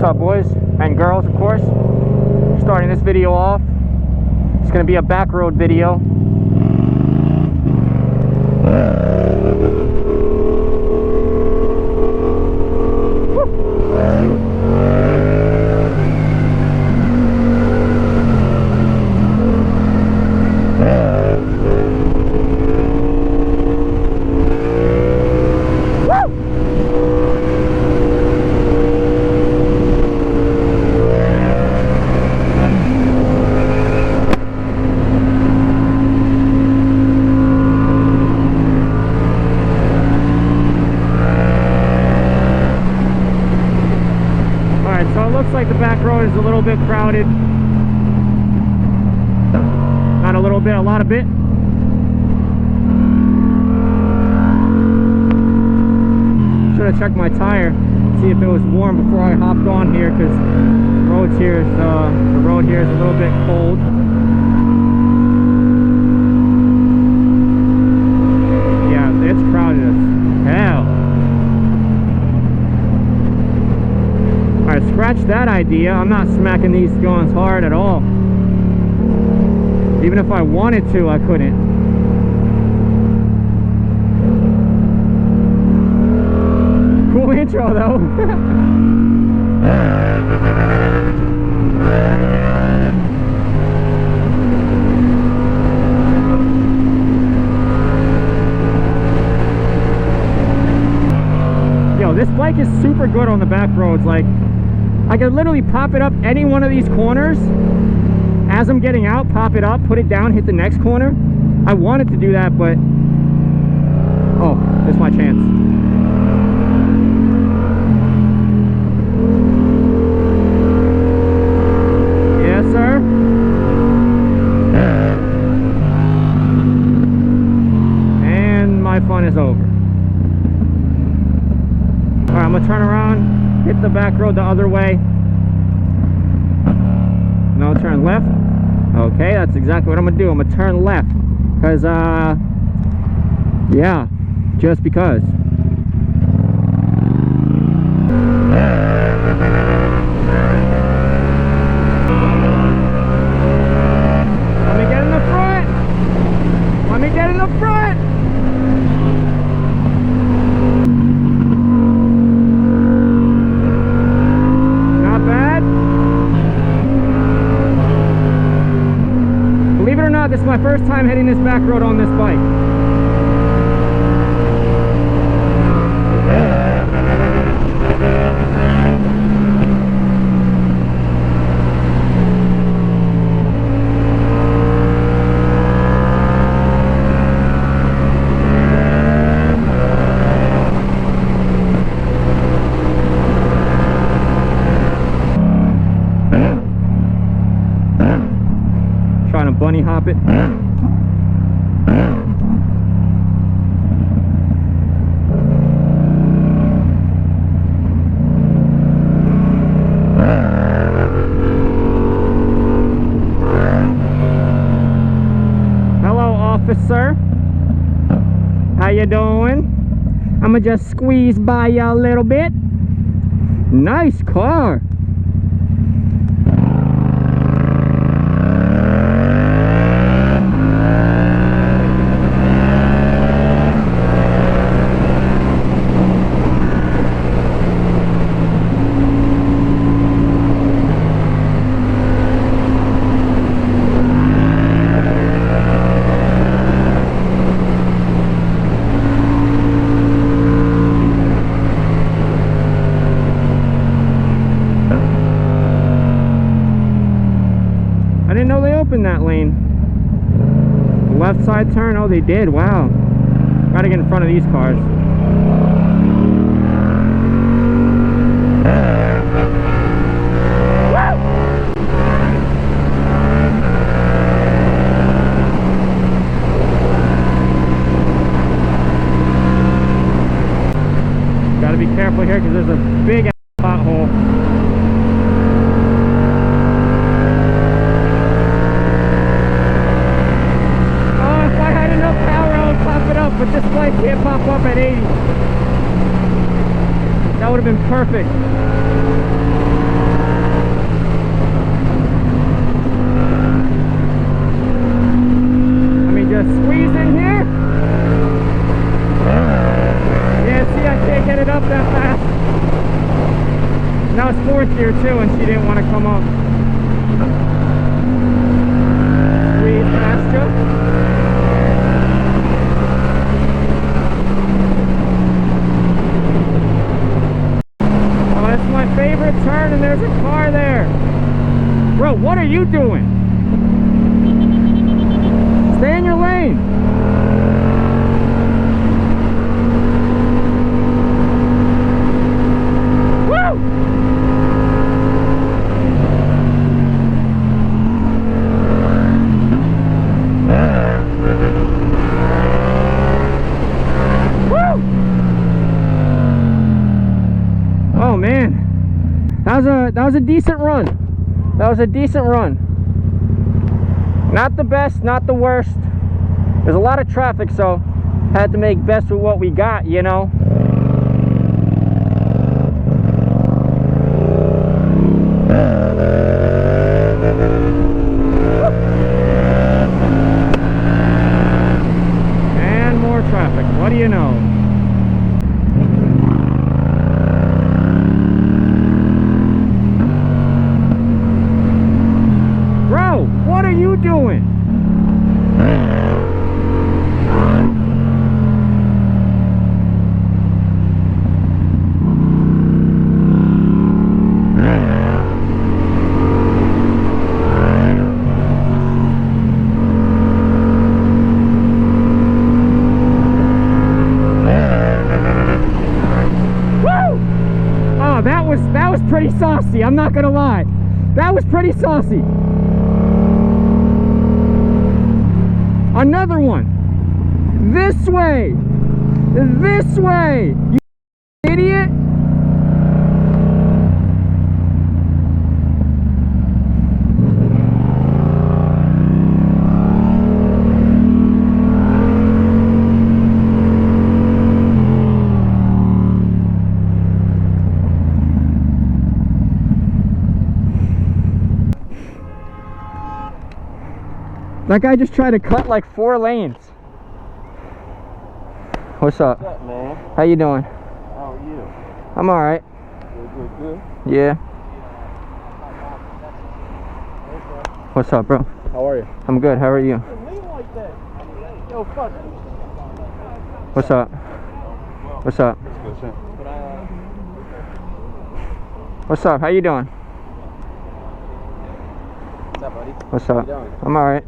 up, boys and girls, of course? Starting this video off, it's gonna be a back road video. Looks like the back road is a little bit crowded. Not a little bit, a lot of bit. Should have checked my tire, see if it was warm before I hopped on here, because the road here is a little bit cold. Yeah, it's crowded as hell. Alright, scratch that idea. I'm not smacking these guns hard at all. Even if I wanted to, I couldn't. Cool intro though. Yo, this bike is super good on the back roads. Like, I could literally pop it up any one of these corners. As I'm getting out, pop it up, put it down, hit the next corner. I wanted to do that, but oh, this is my chance. Yes, sir. And my fun is over. Alright, I'm gonna turn around. Hit the back road the other way. No, turn left. Okay, that's exactly what I'm gonna do. I'm gonna turn left because yeah, just because. Let me get in the front. Let me get in the front. This is my first time hitting this back road on this bike. Trying to bunny hop it. Hello, officer. How you doing? I'ma just squeeze by you a little bit. Nice car. In that lane, left side turn. Oh, they did. Wow, gotta get in front of these cars. Gotta be careful here because there's a big pothole. But this bike can't pop up at 80. That would have been perfect. to squeeze in here. Yeah, see, I can't get it up that fast. Now it's fourth gear too, and she didn't want to come up. Squeeze past you. Oh, that's my favorite turn, and there's a car there. Bro, what are you doing? Stay in your lane. Woo! Woo! Oh man, that was a decent run. That was a decent run. Not the best, not the worst. There's a lot of traffic, so had to make best with what we got, you know. And more traffic. What do you know? Bro, what are you doing? That was pretty saucy, I'm not gonna lie. That was pretty saucy. Another one. This way. This way. You idiot. That guy just tried to cut like 4 lanes. What's up? What's up, man? How you doing? How are you? I'm alright. Good. Yeah. What's up, bro? How are you? I'm good. How are you? Yo, fuck. What's up? What's up? What's up? How you doing? What's up, buddy? What's up? How you doing? I'm alright.